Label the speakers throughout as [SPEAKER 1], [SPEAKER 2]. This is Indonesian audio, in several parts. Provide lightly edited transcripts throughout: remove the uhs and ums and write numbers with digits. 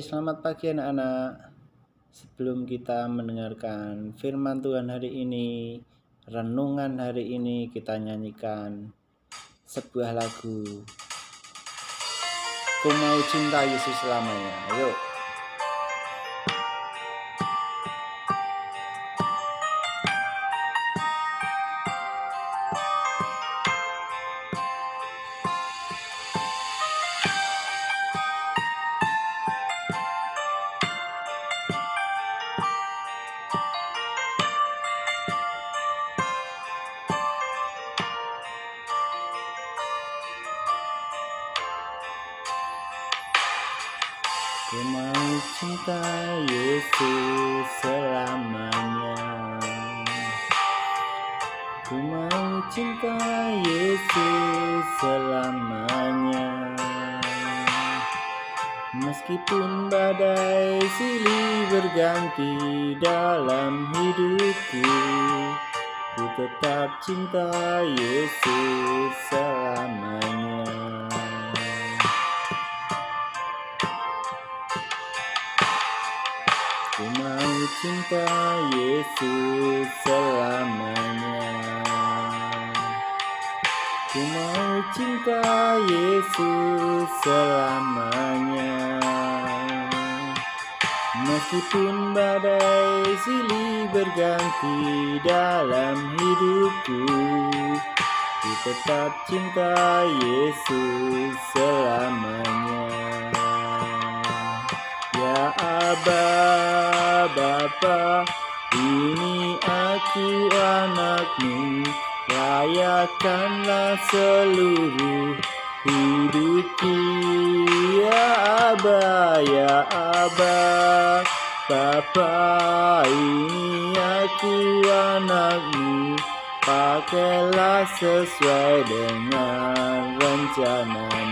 [SPEAKER 1] Selamat pagi anak-anak. Sebelum kita mendengarkan firman Tuhan hari ini, renungan hari ini, kita nyanyikan sebuah lagu. Ku mau cinta Yesus selamanya. Ayo. Ku mau cinta Yesus selamanya. Ku mau cinta Yesus selamanya. Meskipun badai silih berganti dalam hidupku, ku tetap cinta Yesus selamanya. Ku mau cinta Yesus selamanya. Ku mau cinta Yesus selamanya. Meskipun badai silih berganti dalam hidupku, ku tetap cinta Yesus selamanya. Ya Aba, Bapa, ini aku anakmu, layakanlah seluruh hidupku. Ya Aba, Bapa, ini aku anakmu, pakailah sesuai dengan rencanamu.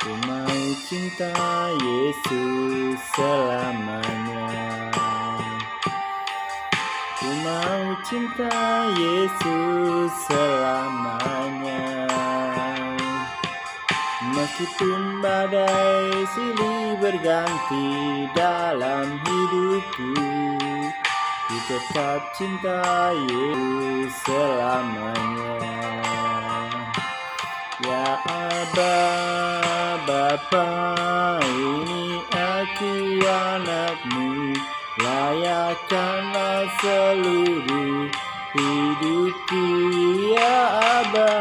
[SPEAKER 1] Ku mau cinta Yesus selamanya. Ku mau cinta Yesus selamanya. Meskipun badai silih berganti dalam hidupku, ku tetap cinta Yesus selamanya. Ya Aba, Bapa, ini aku anakmu, layakanlah seluruh hidupku. Ya Aba,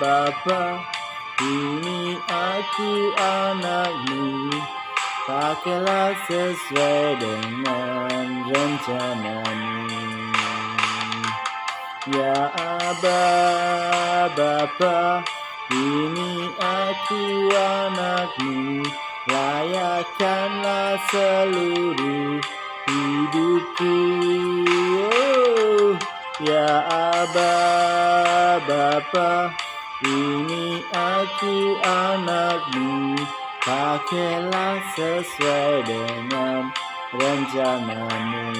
[SPEAKER 1] Bapa, ini aku anakmu, pakailah sesuai dengan rencanamu. Ya Aba, Bapa, ini aku anakmu, layakanlah seluruh hidupku. Ya Aba, Bapa, ini aku anakmu, pakailah sesuai dengan rencanamu.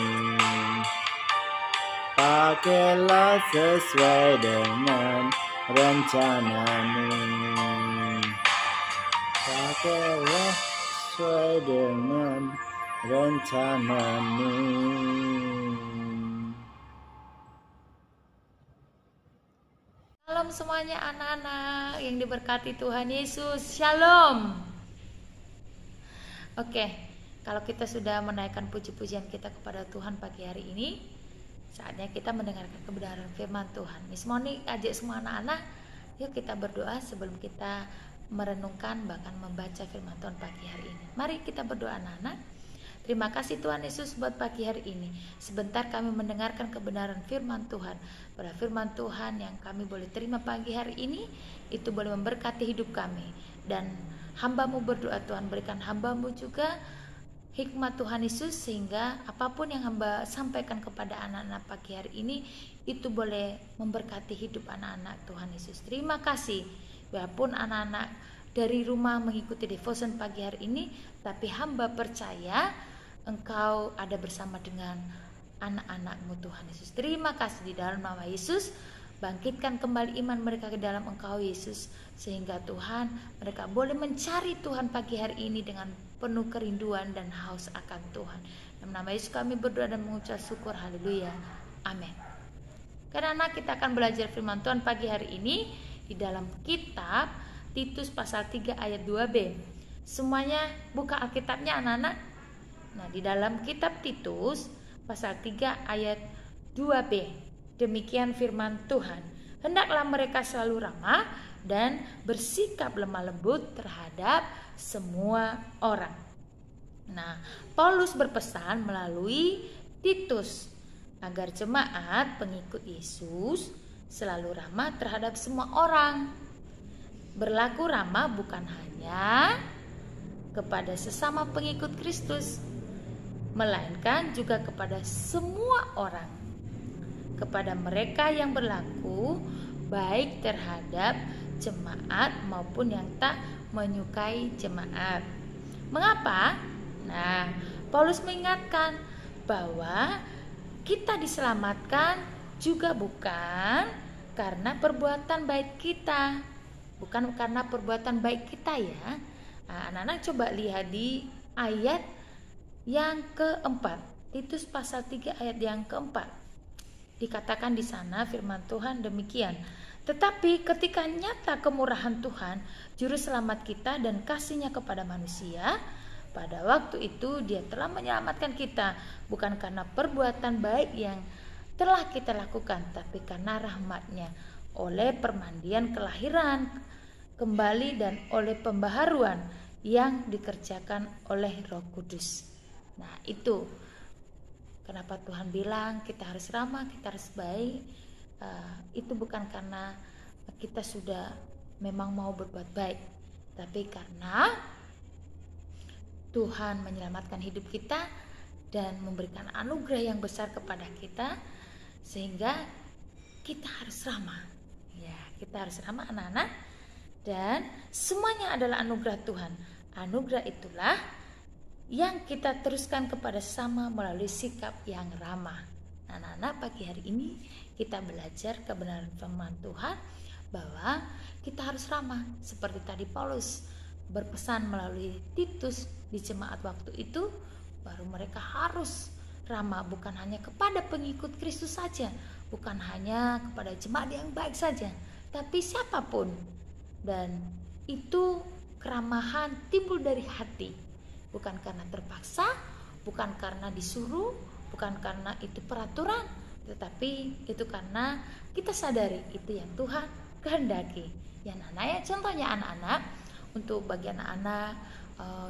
[SPEAKER 1] Pakailah sesuai dengan rencanamu. Pakailah sesuai dengan rencanamu.
[SPEAKER 2] Shalom semuanya anak-anak yang diberkati Tuhan Yesus. Shalom. Oke, kalau kita sudah menaikkan puji-pujian kita kepada Tuhan pagi hari ini, saatnya kita mendengarkan kebenaran firman Tuhan. Miss Moni ajak semua anak-anak, yuk kita berdoa sebelum kita merenungkan bahkan membaca firman Tuhan pagi hari ini. Mari kita berdoa anak-anak. Terima kasih Tuhan Yesus buat pagi hari ini. Sebentar kami mendengarkan kebenaran firman Tuhan. Pada firman Tuhan yang kami boleh terima pagi hari ini, itu boleh memberkati hidup kami. Dan hamba-Mu berdoa Tuhan, berikan hamba-Mu juga hikmat Tuhan Yesus, sehingga apapun yang hamba sampaikan kepada anak-anak pagi hari ini, itu boleh memberkati hidup anak-anak Tuhan Yesus. Terima kasih. Walaupun anak-anak dari rumah mengikuti devotion pagi hari ini, tapi hamba percaya Engkau ada bersama dengan anak-anak-Mu Tuhan Yesus. Terima kasih di dalam nama Yesus. Bangkitkan kembali iman mereka ke dalam Engkau Yesus, sehingga Tuhan mereka boleh mencari Tuhan pagi hari ini dengan penuh kerinduan dan haus akan Tuhan. Dalam nama Yesus kami berdoa dan mengucap syukur. Haleluya. Amin. Karena kita akan belajar firman Tuhan pagi hari ini di dalam kitab Titus pasal 3 ayat 2b. Semuanya buka Alkitabnya anak-anak. Nah, di dalam kitab Titus pasal 3 ayat 2b. Demikian firman Tuhan. Hendaklah mereka selalu ramah dan bersikap lemah lembut terhadap semua orang. Nah, Paulus berpesan melalui Titus agar jemaat pengikut Yesus selalu ramah terhadap semua orang. Berlaku ramah bukan hanya kepada sesama pengikut Kristus, melainkan juga kepada semua orang. Kepada mereka yang berlaku baik terhadap jemaat maupun yang tak menyukai jemaat. Mengapa? Nah, Paulus mengingatkan bahwa kita diselamatkan juga bukan karena perbuatan baik kita. Bukan karena perbuatan baik kita ya. Nah, anak-anak coba lihat di ayat yang keempat. Titus pasal 3 ayat yang keempat. Dikatakan di sana firman Tuhan demikian. Tetapi ketika nyata kemurahan Tuhan, juru selamat kita dan kasih-Nya kepada manusia, pada waktu itu Dia telah menyelamatkan kita bukan karena perbuatan baik yang telah kita lakukan, tapi karena rahmat-Nya, oleh permandian kelahiran kembali dan oleh pembaharuan yang dikerjakan oleh Roh Kudus. Nah, itu kenapa Tuhan bilang kita harus ramah, kita harus baik. Itu bukan karena kita sudah memang mau berbuat baik, tapi karena Tuhan menyelamatkan hidup kita dan memberikan anugerah yang besar kepada kita, sehingga kita harus ramah. Ya, kita harus ramah anak-anak, dan semuanya adalah anugerah Tuhan. Anugerah itulah yang kita teruskan kepada sesama melalui sikap yang ramah. Anak-anak, pagi hari ini kita belajar kebenaran firman Tuhan bahwa kita harus ramah. Seperti tadi Paulus berpesan melalui Titus di jemaat waktu itu, baru mereka harus ramah bukan hanya kepada pengikut Kristus saja, bukan hanya kepada jemaat yang baik saja, tapi siapapun. Dan itu keramahan timbul dari hati, bukan karena terpaksa, bukan karena disuruh, bukan karena itu peraturan, tetapi itu karena kita sadari itu yang Tuhan kehendaki. Ya anak-anak, ya contohnya anak-anak, untuk bagi anak-anak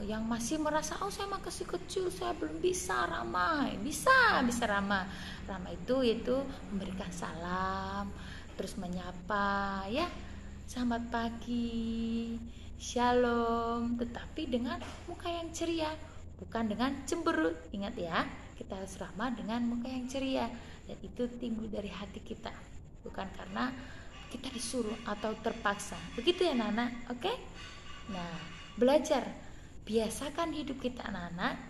[SPEAKER 2] yang masih merasa saya masih kecil, saya belum bisa ramah. Bisa ramah. Ramah itu memberikan salam, terus menyapa, ya selamat pagi, shalom, tetapi dengan muka yang ceria, bukan dengan cemberut. Ingat ya, kita harus ramah dengan muka yang ceria, dan itu timbul dari hati kita, bukan karena kita disuruh atau terpaksa. Begitu ya anak-anak, oke? Nah, belajar, biasakan hidup kita anak-anak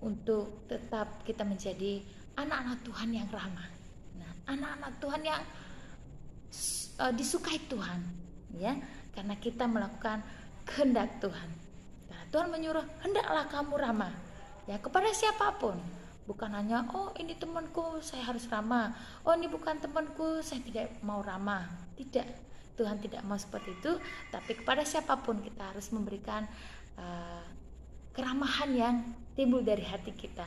[SPEAKER 2] untuk tetap kita menjadi anak-anak Tuhan yang ramah. Nah, anak-anak Tuhan yang disukai Tuhan, ya, karena kita melakukan kehendak Tuhan. Karena Tuhan menyuruh hendaklah kamu ramah, ya, kepada siapapun. Bukan hanya ini temanku saya harus ramah, ini bukan temanku saya tidak mau ramah. Tidak, Tuhan tidak mau seperti itu. Tapi kepada siapapun kita harus memberikan keramahan yang timbul dari hati kita.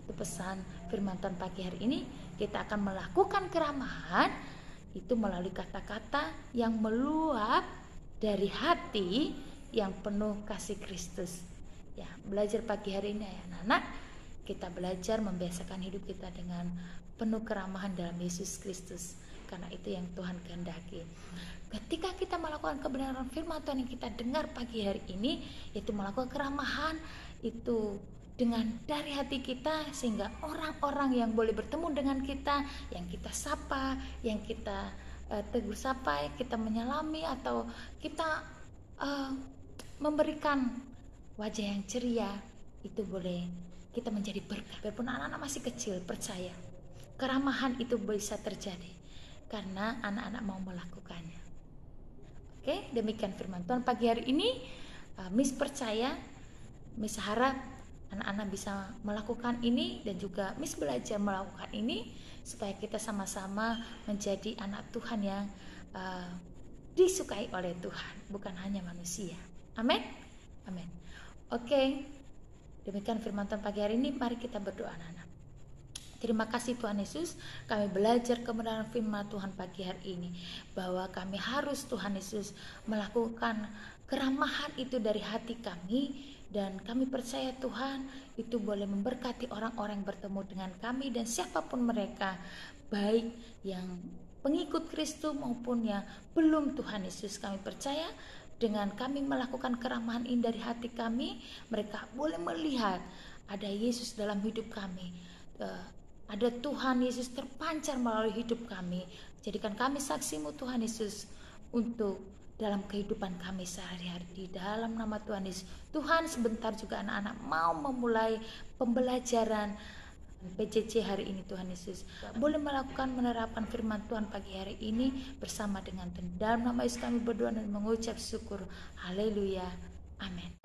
[SPEAKER 2] Itu pesan firman Tuhan pagi hari ini. Kita akan melakukan keramahan itu melalui kata-kata yang meluap dari hati yang penuh kasih Kristus. Ya, belajar pagi hari ini ya anak-anak, kita belajar membiasakan hidup kita dengan penuh keramahan dalam Yesus Kristus, karena itu yang Tuhan kehendaki. Ketika kita melakukan kebenaran firman Tuhan yang kita dengar pagi hari ini, yaitu melakukan keramahan itu dengan dari hati kita, sehingga orang-orang yang boleh bertemu dengan kita, yang kita sapa, yang kita tegur sapa, kita menyalami, atau kita uh, memberikan wajah yang ceria, itu boleh kita menjadi berkat. Biarpun anak-anak masih kecil, percaya keramahan itu bisa terjadi karena anak-anak mau melakukannya. Oke, demikian firman Tuhan pagi hari ini. Miss percaya, Miss harap anak-anak bisa melakukan ini, dan juga Miss belajar melakukan ini supaya kita sama-sama menjadi anak Tuhan yang disukai oleh Tuhan, bukan hanya manusia. Amin. Amin. Oke, demikian firman Tuhan pagi hari ini. Mari kita berdoa, anak-anak. Terima kasih Tuhan Yesus, kami belajar kebenaran firman Tuhan pagi hari ini, bahwa kami harus Tuhan Yesus melakukan keramahan itu dari hati kami, dan kami percaya Tuhan itu boleh memberkati orang-orang yang bertemu dengan kami dan siapapun mereka, baik yang pengikut Kristus maupun yang belum. Tuhan Yesus, kami percaya dengan kami melakukan keramahan ini dari hati kami, mereka boleh melihat ada Yesus dalam hidup kami, ada Tuhan Yesus terpancar melalui hidup kami. Jadikan kami saksi-Mu Tuhan Yesus untuk dalam kehidupan kami sehari-hari, di dalam nama Tuhan Yesus. Tuhan, sebentar juga anak-anak mau memulai pembelajaran PJJ hari ini. Tuhan Yesus boleh melakukan menerapkan firman Tuhan pagi hari ini bersama dengan Tuhan. Dalam nama Yesus kami berdoa dan mengucap syukur. Haleluya. Amin.